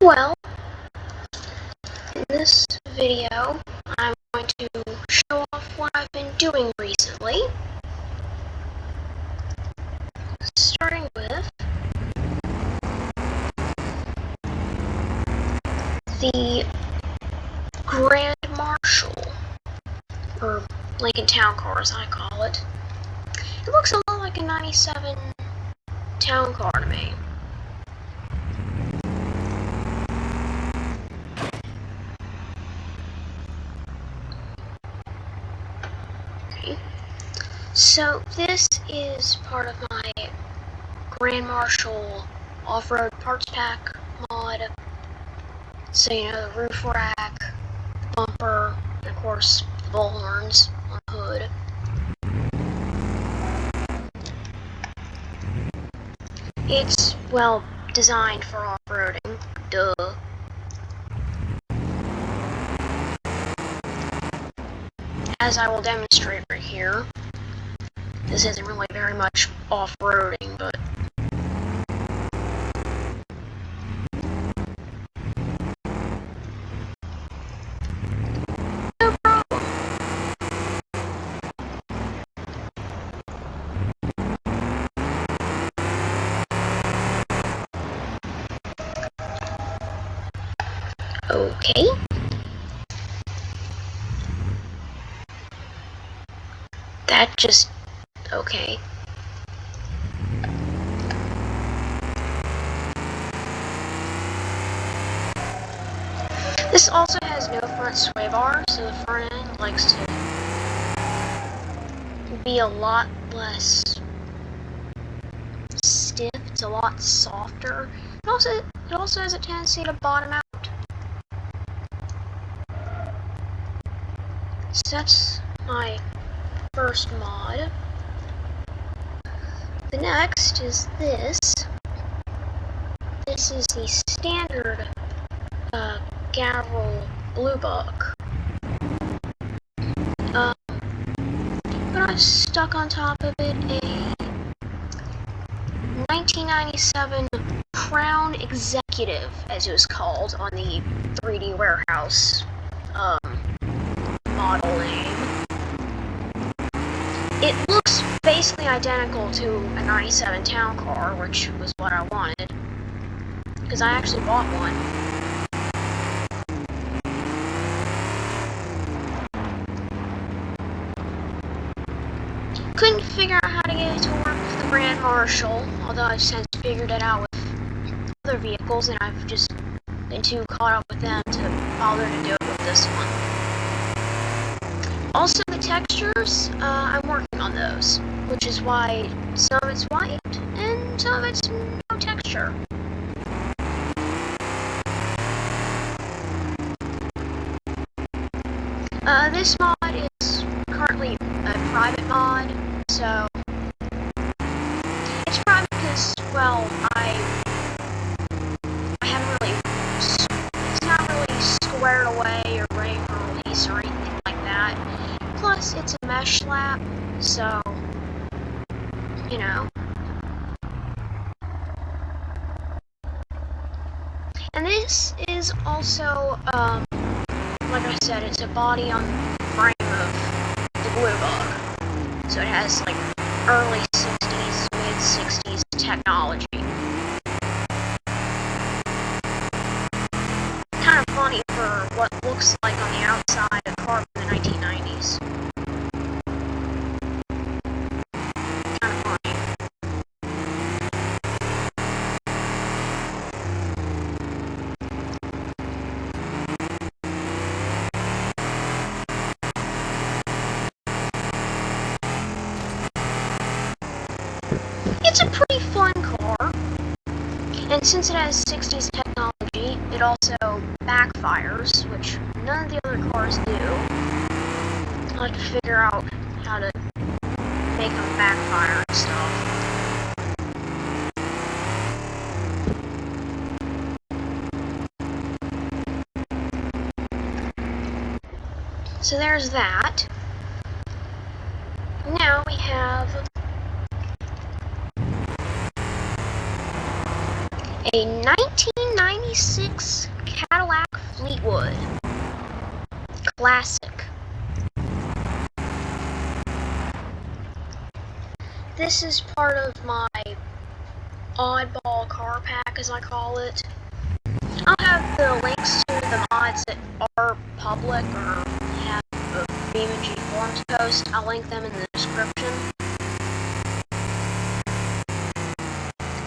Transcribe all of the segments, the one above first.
Well, in this video, I'm going to show off what I've been doing recently. Starting with the Grand Marshal, or Lincoln Town Car as I call it. It looks a lot like a 97 Town Car to me. So this is part of my Grand Marshal off-road parts pack mod. So you know, the roof rack, the bumper, and of course the bullhorns on the hood. It's, well, designed for off-roading, duh. As I will demonstrate right here, this isn't really very much off-roading, but no problem. Okay. That just... okay. This also has no front sway bar, so the front end likes to be a lot less stiff. It's a lot softer. It also has a tendency to bottom out. So that's my first mod. The next is this. This is the standard Gavril Blue Book. But I've stuck on top of it a 1997 Crown Executive, as it was called on the 3D Warehouse model name. It looks basically identical to a 97 Town Car, which was what I wanted, because I actually bought one. Couldn't figure out how to get it to work with the Grand Marshal, although I've since figured it out with other vehicles, and I've just been too caught up with them to bother to do it with this one. Also, the textures, I'm working on those, which is why some of it's white and some of it's no texture. This mod is currently a private mod, so it's private because, well, I haven't really, it's not really squared away or ready for release or anything like that. Plus, it's a mesh lap, so, you know. And this is also, like I said, it's a body on the frame of the Blue Book. So it has, like, early 60s, mid-60s technology. Kind of funny for what looks like on the outside a car from the 1990s. Kind of funny. It's a pretty fun car, and since it has 60s technology, it also backfires, which none of the other cars do. I'll have to figure out how to make them backfire and stuff. So there's that. Now we have a 1997 '86 Cadillac Fleetwood. Classic. This is part of my oddball car pack, as I call it. I'll have the links to the mods that are public or have a BeamNG forums post. I'll link them in the description.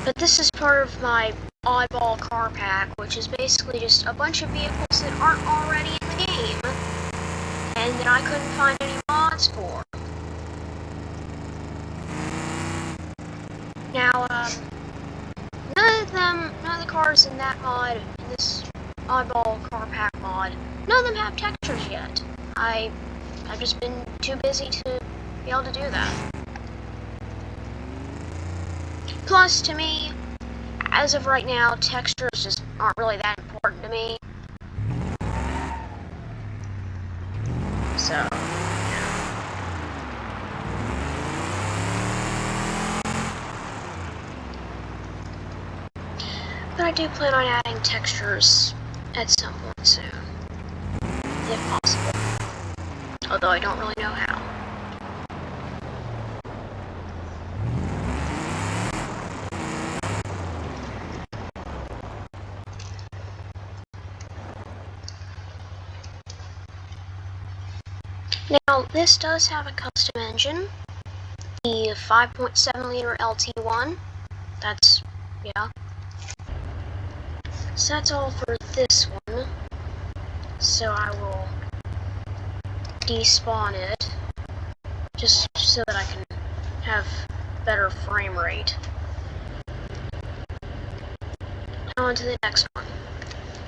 But this is part of my oddball car pack, which is basically just a bunch of vehicles that aren't already in the game and that I couldn't find any mods for. Now, none of the cars in that mod, in this oddball car pack mod, none of them have textures yet. I've just been too busy to be able to do that. Plus, to me, as of right now, textures just aren't really that important to me. So, yeah. But I do plan on adding textures at some point soon, if possible. Although I don't really know how. Now, this does have a custom engine, the 5.7 liter LT1. That's, yeah. So that's all for this one. So I will despawn it, just so that I can have better frame rate. Now on to the next one.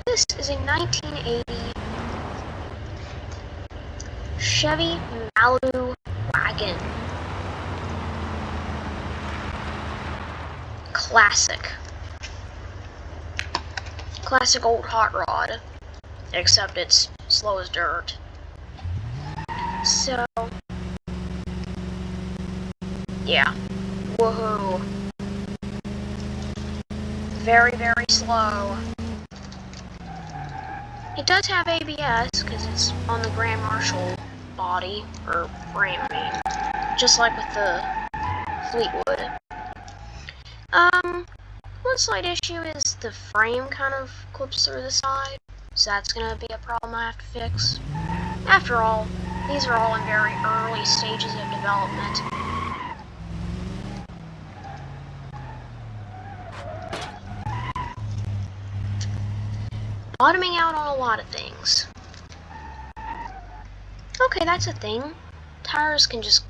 This is a 1980 Chevy Malibu wagon. Classic. Classic old hot rod, except it's slow as dirt. So, yeah. Woohoo. Very, very slow. It does have ABS, because it's on the Grand Marshal body, or frame, I mean. Just like with the Fleetwood. One slight issue is the frame kind of clips through the side, so that's gonna be a problem I have to fix. After all, these are all in very early stages of development. Bottoming out on a lot of things. Okay, that's a thing. Tires can just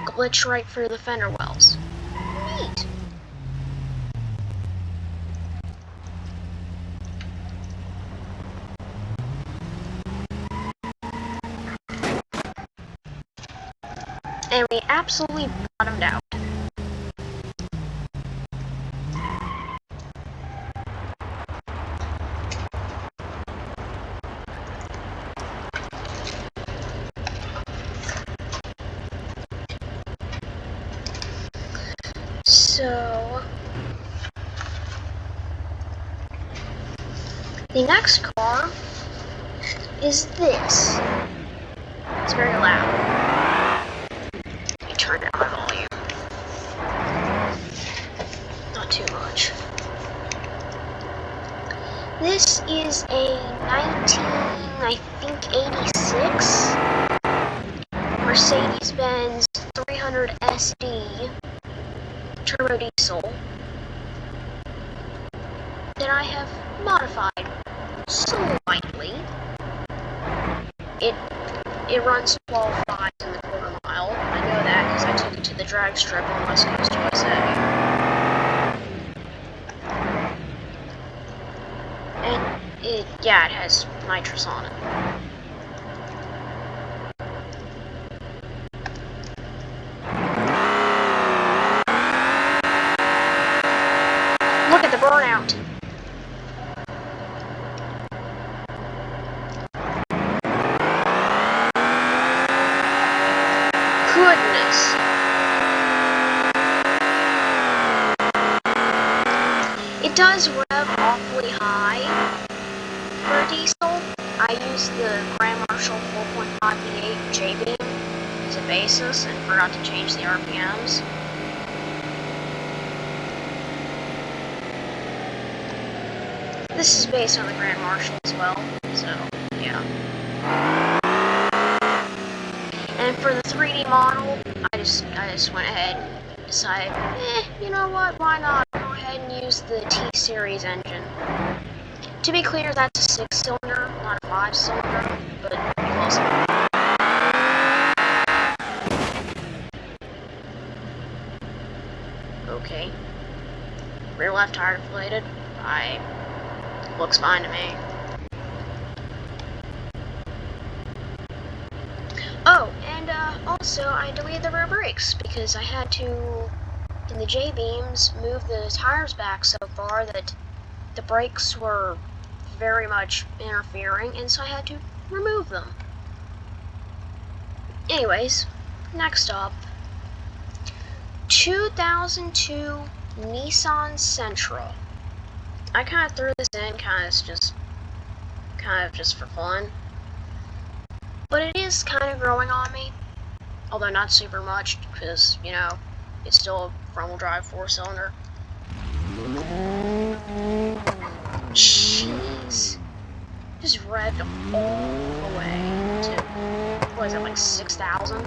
glitch right through the fender wells. Neat. And we absolutely bottomed out. So, the next car is this. It's very loud. Let me turn down my volume. Not too much. This is a 86 Mercedes-Benz 300 SD turbo diesel that I have modified slightly. It runs 12.5 in the quarter mile. I know that because I took it to the drag strip on West Coast USA. And it has nitrous on it. Look at the burnout. Goodness. It does rev awfully 1.5 V8 J-beam as a basis and forgot to change the RPMs. This is based on the Grand Marshal as well, so yeah. And for the 3D model, I just went ahead and decided, you know what, why not go ahead and use the T-Series engine. To be clear, that's a 6-cylinder, not a 5-cylinder, but close enough. Okay. Rear left tire deflated. Looks fine to me. Oh, and also I deleted the rear brakes because I had to, in the J-beams, move the tires back so far that the brakes were very much interfering, and so I had to remove them. Anyways, next up, 2002 Nissan Sentra. I kind of threw this in kind of just for fun, but it is kind of growing on me, although not super much because, you know, it's still a front-wheel drive 4-cylinder. Jeez. Just revved all the way to, what is it, like 6,000?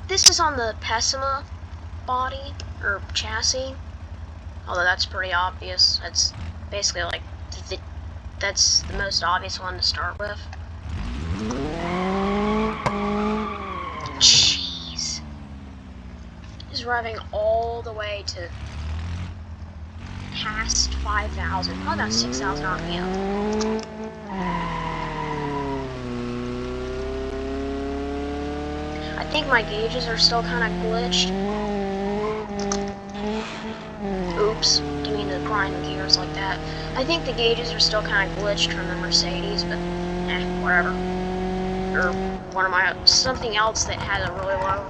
This is on the Pessima body, or chassis, although that's pretty obvious. That's basically like, that's the most obvious one to start with. Jeez. Just revving all the way to past 5,000, probably about 6,000 RPM. I think my gauges are still kind of glitched. Oops, didn't mean to grind the gears like that. I think the gauges are still kind of glitched from the Mercedes, but whatever. Or one of my, something else that has a really low,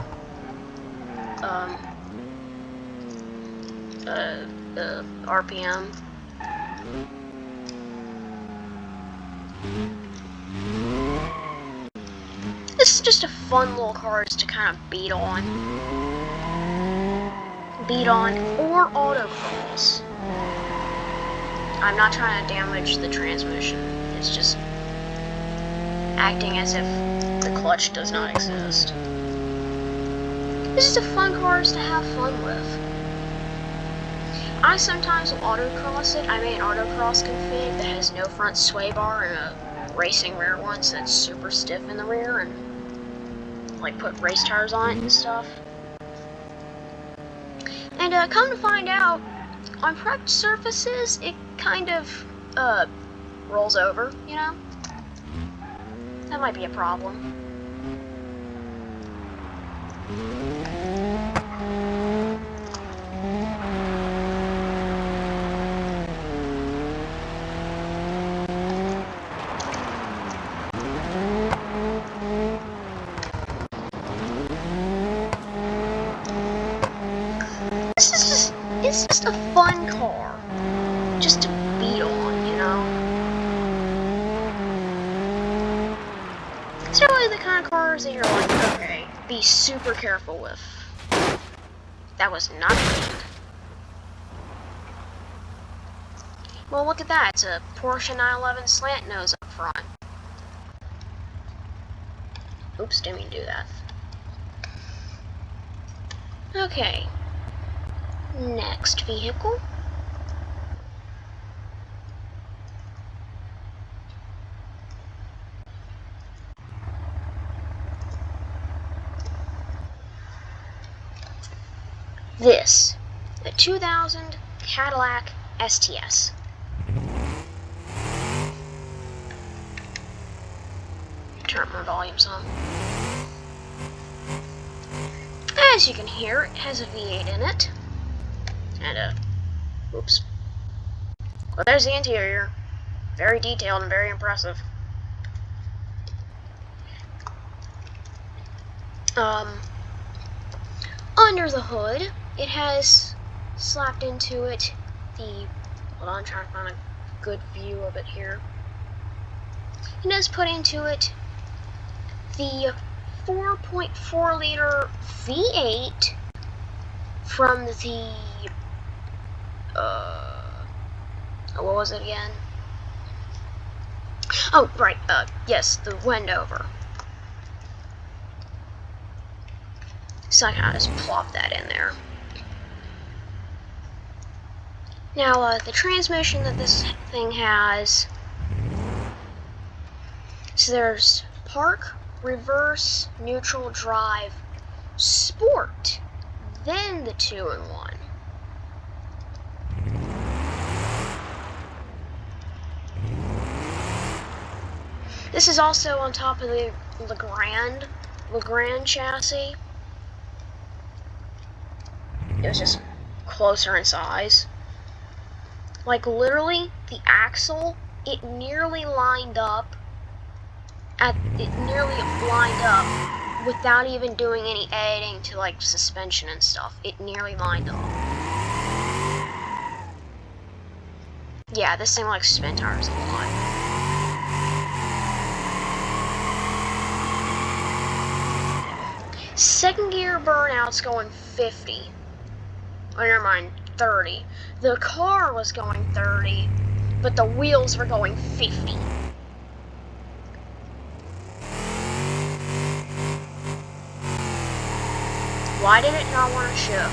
RPM. This is just a fun little car just to kind of beat on or autocross. I'm not trying to damage the transmission. It's just acting as if the clutch does not exist. This is a fun car just to have fun with. I sometimes will autocross it. I made an autocross config that has no front sway bar and a racing rear one, so it's super stiff in the rear, and like put race tires on it and stuff. And come to find out, on prepped surfaces, it kind of rolls over, you know? That might be a problem. It's just a fun car, just to beat on, you know? It's really the kind of cars that you're like, okay, be super careful with. That was not good. Well, look at that, it's a Porsche 911 slant nose up front. Oops, didn't mean to do that. Okay. Next vehicle. This, the 2000 Cadillac STS. Turn my volume some. As you can hear, it has a V8 in it. And, oops. Well, there's the interior. Very detailed and very impressive. Under the hood, it has slapped into it the Hold on, I'm trying to find a good view of it here. It does put into it the 4.4 liter V8 from the, what was it again? Oh, right, yes, the Wendover. So I kind of just plop that in there. Now, the transmission that this thing has, so there's park, reverse, neutral, drive, sport, then the 2-in-1. This is also on top of the Legrand chassis. It was just closer in size. Like literally, the axle, it nearly lined up without even doing any editing to like suspension and stuff. It nearly lined up. Yeah, this thing likes spin tires a lot. Second gear burnout's going 50. Oh, never mind, 30. The car was going 30, but the wheels were going 50. Why did it not want to shift?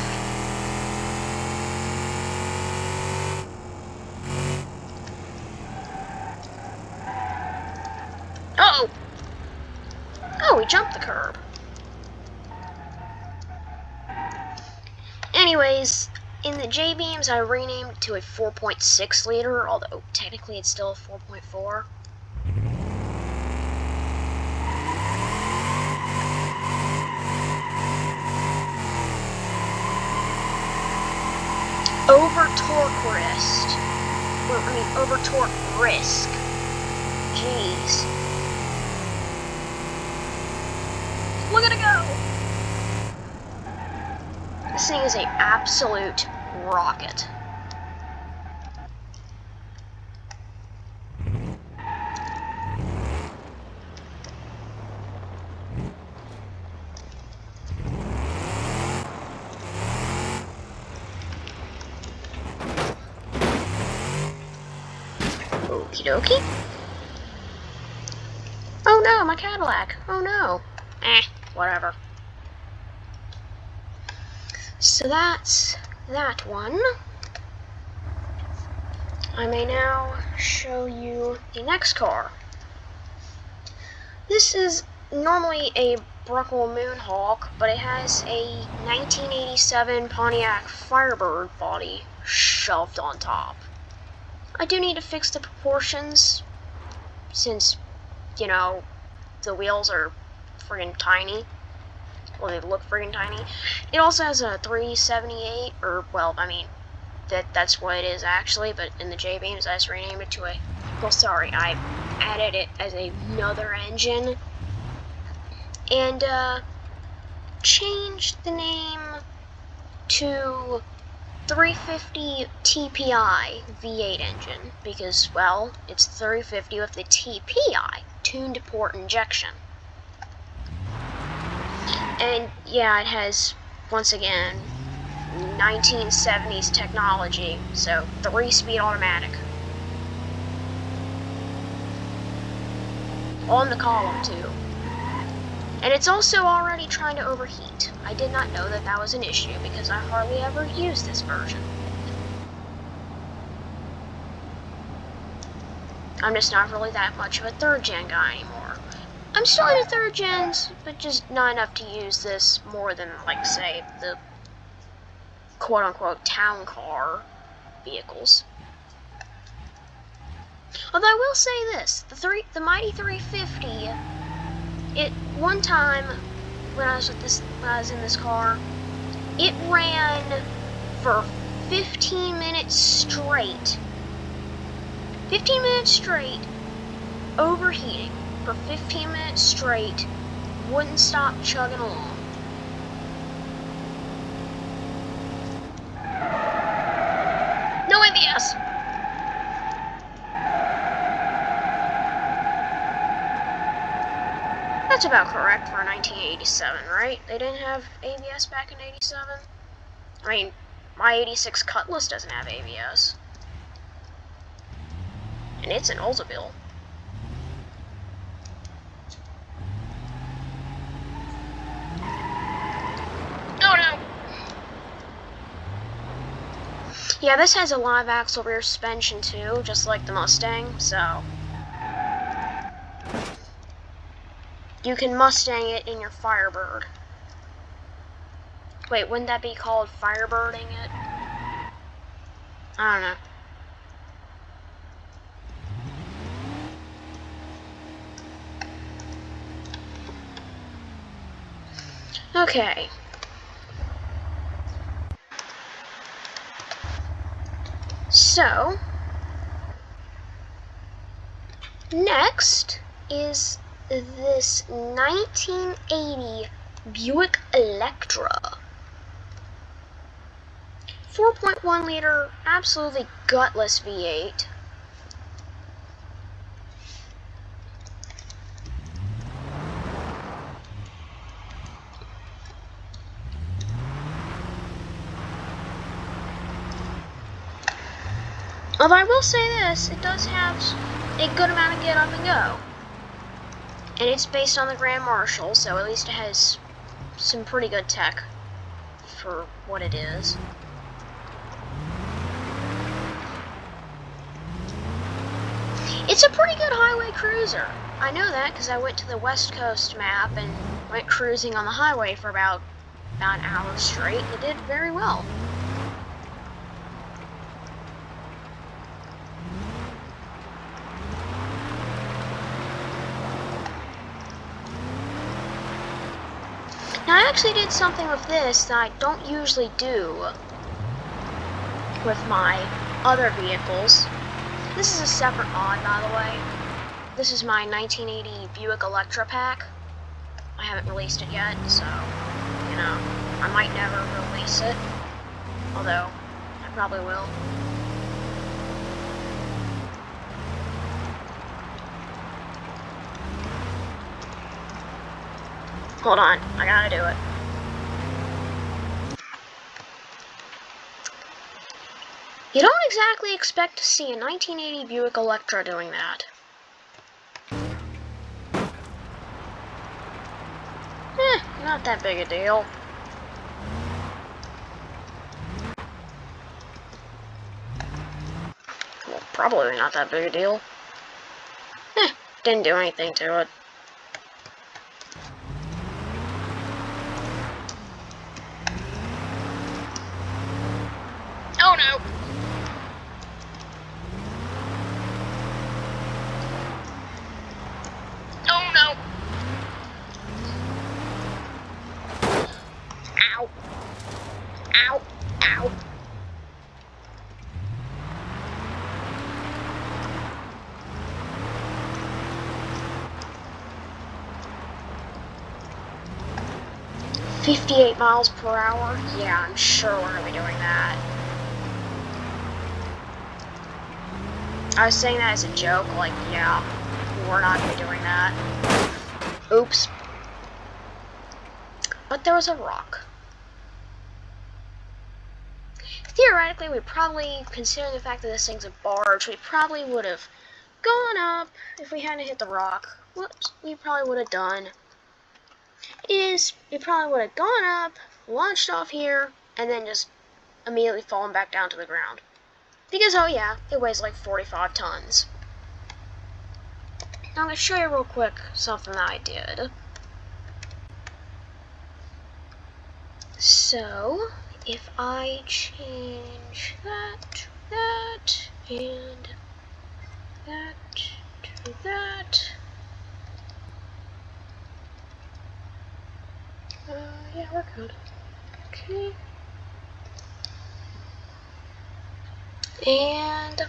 Uh-oh! Oh, we jumped the curb. Anyways, in the J-Beams, I renamed it to a 4.6 liter, although technically it's still a 4.4. Over torque risk. Jeez. Look at it go! This thing is an absolute rocket. Okie dokie. Oh no, my Cadillac. Oh no. Whatever. So that's that one. I may now show you the next car. This is normally a Bruckle Moonhawk, but it has a 1987 Pontiac Firebird body shoved on top. I do need to fix the proportions, since, you know, the wheels are friggin' tiny. Well, they look friggin' tiny. It also has a 378, or, well, I mean, that's what it is actually, but in the J-Beams I just renamed it to a, well, sorry, I added it as another engine, and, changed the name to 350 TPI V8 engine, because, well, it's 350 with the TPI, tuned port injection. And, yeah, it has, once again, 1970s technology, so 3-speed automatic. On the column, too. And it's also already trying to overheat. I did not know that that was an issue because I hardly ever use this version. I'm just not really that much of a 3rd gen guy anymore. I'm still into 3rd gens, but just not enough to use this more than, like, say, the quote-unquote town car vehicles. Although I will say this, the Mighty 350, it one time when I was in this car, it ran for 15 minutes straight. 15 minutes straight, overheating for 15 minutes straight, wouldn't stop chugging along. No ABS! That's about correct for 1987, right? They didn't have ABS back in 87? I mean, my 86 Cutlass doesn't have ABS. And it's an Oldsmobile. Oh no! Yeah, this has a live axle rear suspension too, just like the Mustang, so you can Mustang it in your Firebird. Wait, wouldn't that be called Firebirding it? I don't know. Okay. So, next is this 1980 Buick Electra. 4.1 liter, absolutely gutless V8. Although I will say this, it does have a good amount of get up and go. And it's based on the Grand Marshal, so at least it has some pretty good tech for what it is. It's a pretty good highway cruiser. I know that because I went to the West Coast map and went cruising on the highway for about an hour straight. It did very well. Now, I actually did something with this that I don't usually do with my other vehicles. This is a separate mod, by the way. This is my 1980 Buick Electra pack. I haven't released it yet, so, you know, I might never release it. Although, I probably will. Hold on, I gotta do it. You don't exactly expect to see a 1980 Buick Electra doing that. Not that big a deal. Well, probably not that big a deal. Didn't do anything to it. Oh no! Oh no! Ow! Ow! Ow! $58 miles per hour? Yeah, I'm sure we're gonna be doing that. I was saying that as a joke, like, yeah, we're not gonna be doing that. Oops. But there was a rock. Theoretically, we probably, considering the fact that this thing's a barge, we probably would have gone up if we hadn't hit the rock. Whoops, we probably would have done is we probably would have gone up, launched off here, and then just immediately fallen back down to the ground. Because, oh yeah, it weighs like 45 tons. Now I'm going to show you real quick something that I did. So, if I change that to that, and that to that, yeah, we're good. Okay. And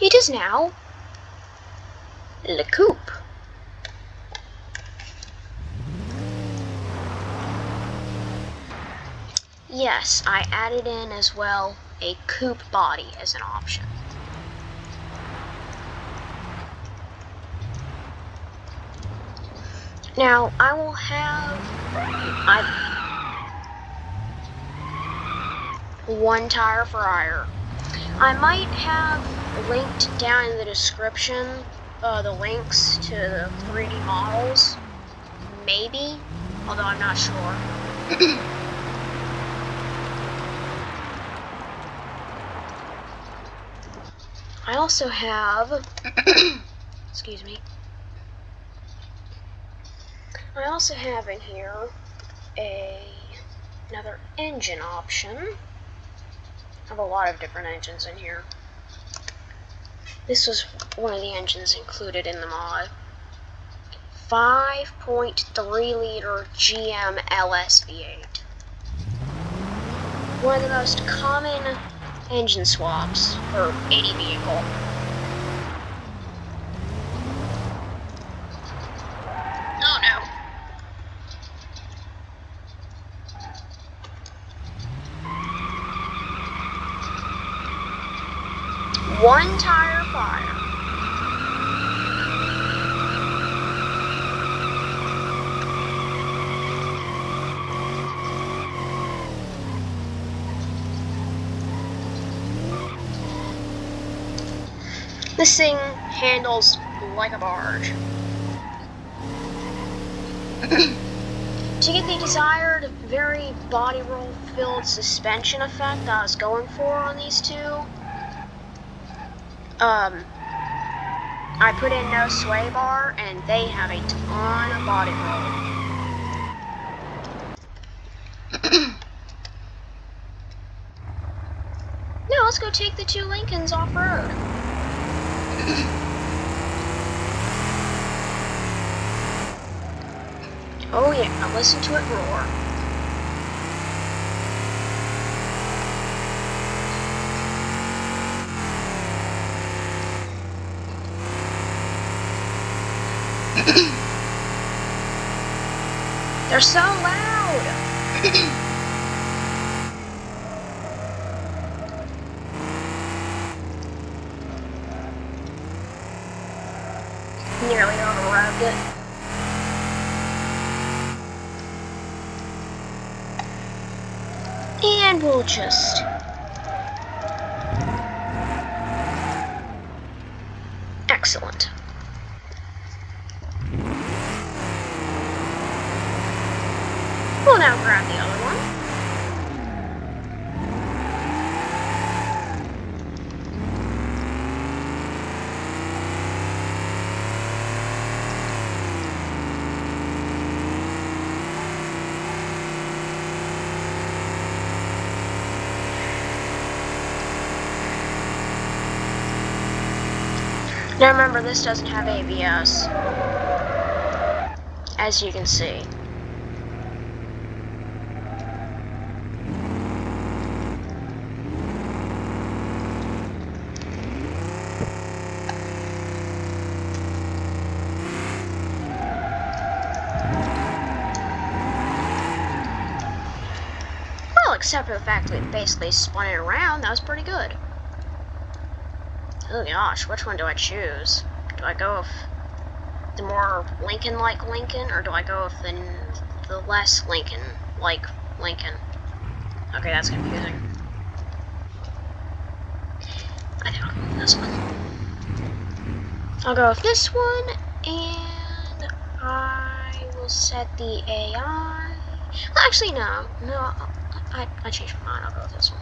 it is now Le Coupe. Yes, I added in as well a coupe body as an option. Now, I will have one tire fryer. I might have linked down in the description the links to the 3D models. Maybe, although I'm not sure. I also have, excuse me, I also have in here another engine option. I have a lot of different engines in here. This was one of the engines included in the mod. 5.3 liter GM LS V8. One of the most common engine swaps for any vehicle. Oh no. One tire fire. This thing handles like a barge. To get the desired, very body roll filled suspension effect I was going for on these two, I put in no sway bar, and they have a ton of body roll. Now let's go take the two Lincolns off-road. Oh yeah, now listen to it roar. They're so loud! Nearly overrode it. And we'll just... Excellent. We'll now grab the other one. Now remember, this doesn't have ABS, as you can see. Well, except for the fact that we basically spun it around, that was pretty good. Oh gosh, which one do I choose? Do I go with the more Lincoln-like Lincoln, or do I go with the less Lincoln-like Lincoln? Okay, that's confusing. I think I'll go with this one. I'll go with this one, and I will set the AI. Well, actually, no, I changed my mind. I'll go with this one.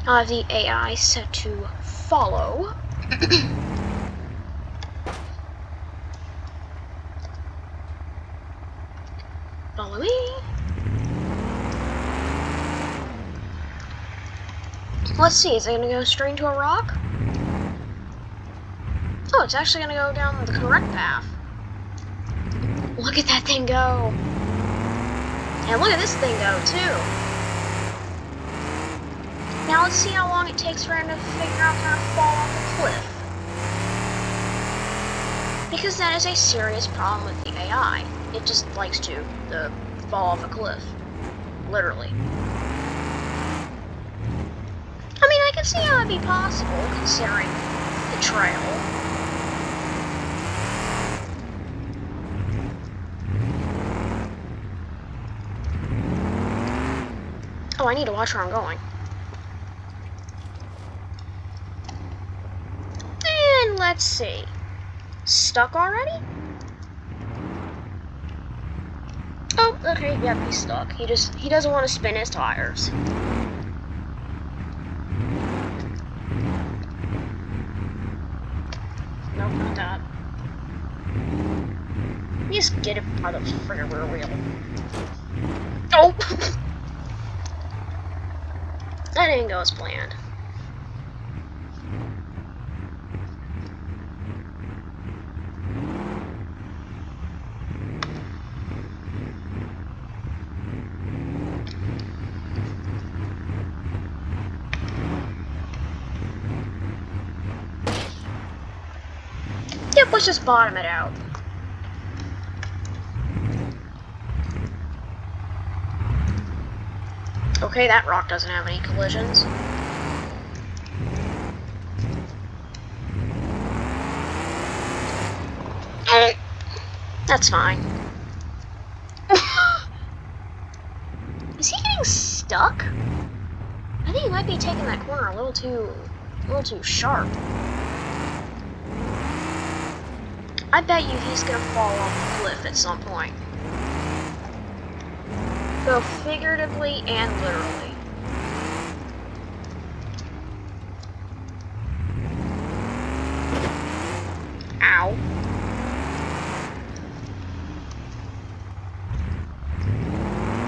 I'll have the AI set to follow. Follow me. Let's see, is it going to go straight into a rock? Oh, it's actually going to go down the correct path. Look at that thing go. And look at this thing go, too. Now let's see how long it takes for him to figure out how to fall off a cliff. Because that is a serious problem with the AI. It just likes to fall off a cliff. Literally. I mean, I can see how it'd be possible, considering the trail. I need to watch where I'm going. And let's see. Stuck already? Oh, okay, yep, he's stuck. He doesn't want to spin his tires. Nope, not that. Just get it out of the friggin' rear wheel. Oh! That didn't go as planned. Yep, let's just bottom it out. Okay, that rock doesn't have any collisions. That's fine. Is he getting stuck? I think he might be taking that corner a little too sharp. I bet you he's gonna fall off the cliff at some point. Both figuratively and literally. Ow.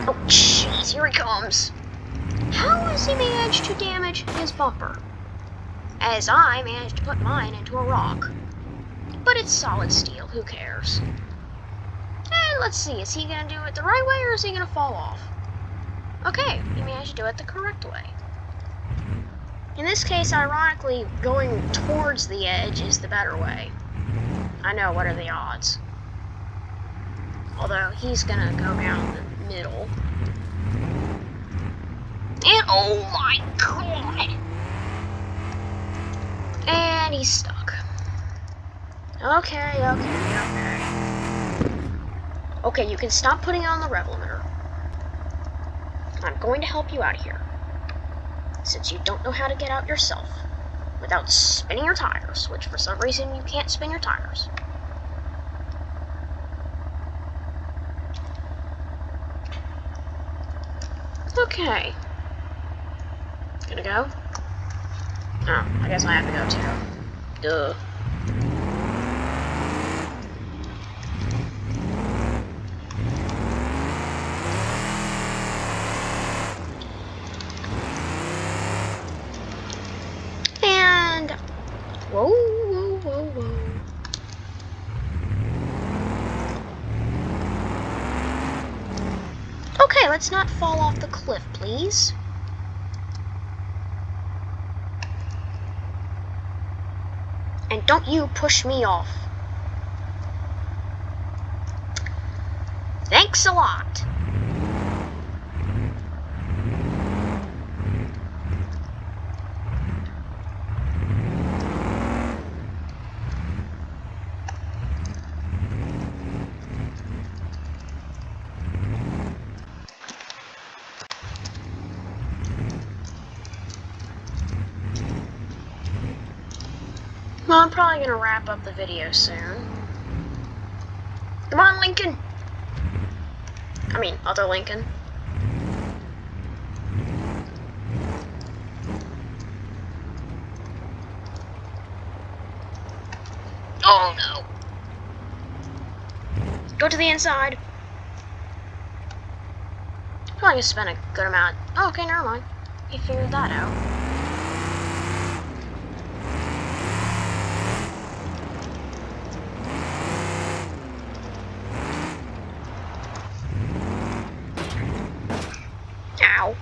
Oh, jeez, here he comes. How has he managed to damage his bumper? As I managed to put mine into a rock. But it's solid steel, who cares? And let's see, is he gonna do it the right way or is he gonna fall off? Okay, he managed to do it the correct way. In this case, ironically, going towards the edge is the better way. I know, what are the odds? Although, he's gonna go down the middle. And, oh my god! And he's stuck. Okay. Okay, you can stop putting on the rev limiter. I'm going to help you out here. Since you don't know how to get out yourself without spinning your tires, which for some reason you can't spin your tires. Okay. Gonna go? Oh, I guess I have to go too. Duh. And whoa. Okay, let's not fall off the cliff, please. And don't you push me off. Thanks a lot. Well, I'm probably going to wrap up the video soon. Come on, Lincoln! I mean, other Lincoln. Oh, no. Go to the inside. Probably going to spend a good amount. Oh, okay, never mind. You figured that out. Ow.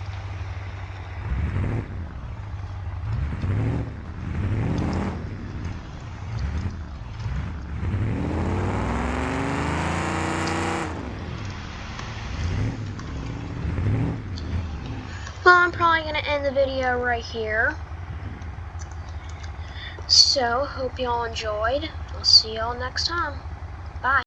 Well, I'm probably going to end the video right here. So, hope y'all enjoyed. I'll see y'all next time. Bye.